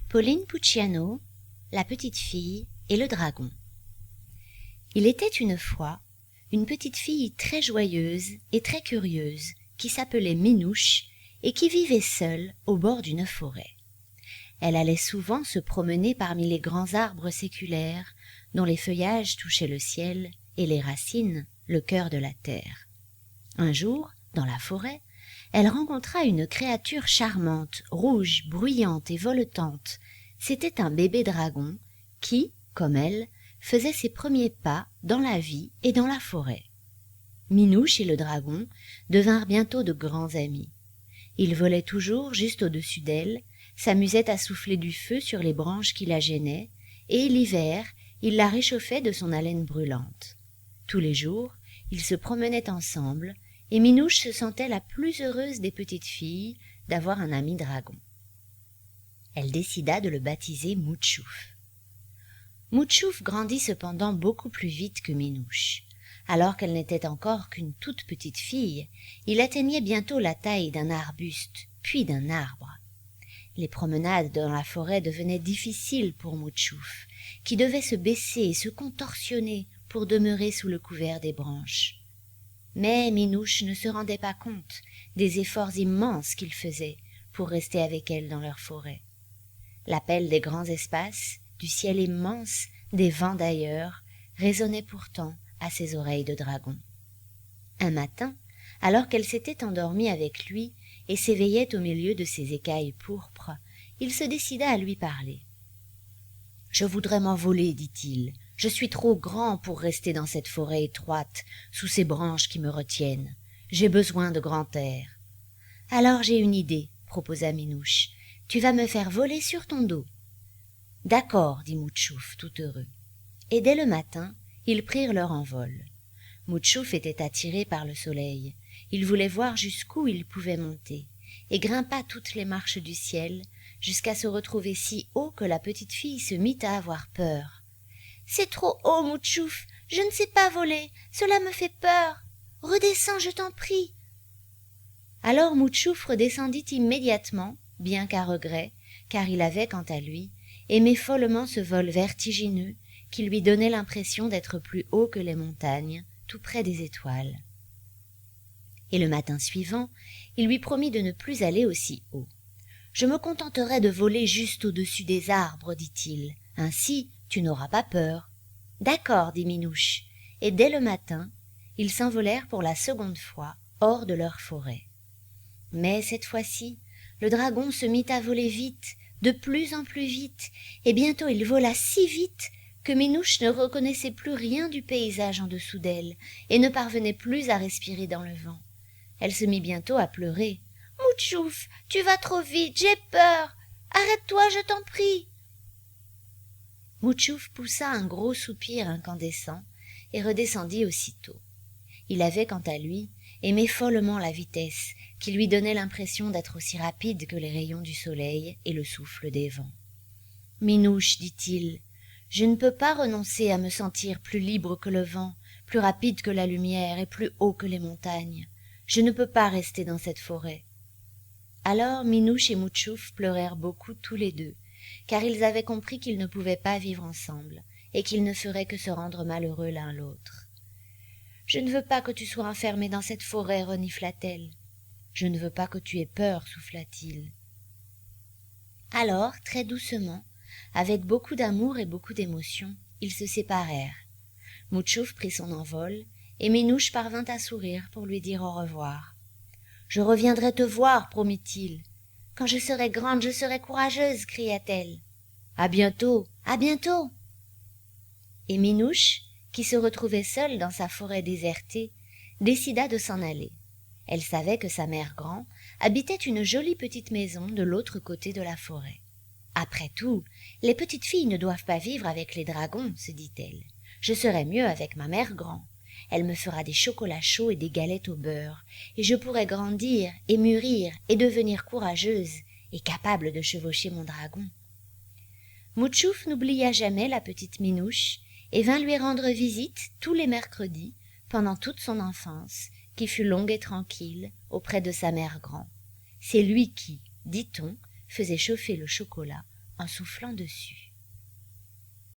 Pauline Pucciano, la petite fille et le dragon. Il était une fois une petite fille très joyeuse et très curieuse qui s'appelait Minouche et qui vivait seule au bord d'une forêt. Elle allait souvent se promener parmi les grands arbres séculaires dont les feuillages touchaient le ciel et les racines le cœur de la terre. Un jour, dans la forêt, elle rencontra une créature charmante, rouge, bruyante et voletante. C'était un bébé dragon qui, comme elle, faisait ses premiers pas dans la vie et dans la forêt. Minouche et le dragon devinrent bientôt de grands amis. Ils volaient toujours juste au-dessus d'elle, s'amusaient à souffler du feu sur les branches qui la gênaient, et l'hiver, ils la réchauffaient de son haleine brûlante. Tous les jours, ils se promenaient ensemble, et Minouche se sentait la plus heureuse des petites filles d'avoir un ami dragon. Elle décida de le baptiser Moutchouf. Moutchouf grandit cependant beaucoup plus vite que Minouche. Alors qu'elle n'était encore qu'une toute petite fille, il atteignait bientôt la taille d'un arbuste, puis d'un arbre. Les promenades dans la forêt devenaient difficiles pour Moutchouf, qui devait se baisser et se contorsionner pour demeurer sous le couvert des branches. Mais Minouche ne se rendait pas compte des efforts immenses qu'il faisait pour rester avec elle dans leur forêt. L'appel des grands espaces, du ciel immense, des vents d'ailleurs, résonnait pourtant à ses oreilles de dragon. Un matin, alors qu'elle s'était endormie avec lui et s'éveillait au milieu de ses écailles pourpres, il se décida à lui parler. « Je voudrais m'envoler, dit-il. Je suis trop grand pour rester dans cette forêt étroite, sous ces branches qui me retiennent. J'ai besoin de grand air. »« Alors j'ai une idée, » proposa Minouche. « Tu vas me faire voler sur ton dos. »« D'accord, dit Moutchouf, tout heureux. Et dès le matin, ils prirent leur envol. Moutchouf était attiré par le soleil. Il voulait voir jusqu'où il pouvait monter, et grimpa toutes les marches du ciel, jusqu'à se retrouver si haut que la petite fille se mit à avoir peur. « C'est trop haut, Moutchouf, je ne sais pas voler, cela me fait peur. Redescends, je t'en prie. » Alors Moutchouf redescendit immédiatement, bien qu'à regret, car il avait, quant à lui, aimé follement ce vol vertigineux qui lui donnait l'impression d'être plus haut que les montagnes, tout près des étoiles. Et le matin suivant, il lui promit de ne plus aller aussi haut. « Je me contenterai de voler juste au-dessus des arbres, dit-il. Ainsi, tu n'auras pas peur. »« D'accord, dit Minouche. » Et dès le matin, ils s'envolèrent pour la seconde fois hors de leur forêt. Mais cette fois-ci, le dragon se mit à voler vite, de plus en plus vite, et bientôt il vola si vite que Minouche ne reconnaissait plus rien du paysage en dessous d'elle et ne parvenait plus à respirer dans le vent. Elle se mit bientôt à pleurer. « Moutchouf, tu vas trop vite, j'ai peur. Arrête-toi, je t'en prie. » Moutchouf poussa un gros soupir incandescent et redescendit aussitôt. Il avait, quant à lui, aimé follement la vitesse, qui lui donnait l'impression d'être aussi rapide que les rayons du soleil et le souffle des vents. « Minouche, dit-il, je ne peux pas renoncer à me sentir plus libre que le vent, plus rapide que la lumière et plus haut que les montagnes. Je ne peux pas rester dans cette forêt. » Alors Minouche et Moutchouf pleurèrent beaucoup tous les deux, car ils avaient compris qu'ils ne pouvaient pas vivre ensemble et qu'ils ne feraient que se rendre malheureux l'un l'autre. « Je ne veux pas que tu sois enfermé dans cette forêt, renifla-t-elle. Je ne veux pas que tu aies peur, souffla-t-il. Alors, très doucement, avec beaucoup d'amour et beaucoup d'émotion, ils se séparèrent. Moutchouf prit son envol, et Minouche parvint à sourire pour lui dire au revoir. « Je reviendrai te voir, promit-il. Quand je serai grande, je serai courageuse, cria-t-elle. « À bientôt, à bientôt !» Et Minouche, qui se retrouvait seule dans sa forêt désertée, décida de s'en aller. Elle savait que sa mère grand habitait une jolie petite maison de l'autre côté de la forêt. Après tout, les petites filles ne doivent pas vivre avec les dragons, se dit-elle. Je serai mieux avec ma mère grand. Elle me fera des chocolats chauds et des galettes au beurre, et je pourrai grandir et mûrir et devenir courageuse et capable de chevaucher mon dragon. Moutchouf n'oublia jamais la petite Minouche et vint lui rendre visite tous les mercredis pendant toute son enfance, qui fut longue et tranquille auprès de sa mère grand. C'est lui qui, dit-on, faisait chauffer le chocolat en soufflant dessus.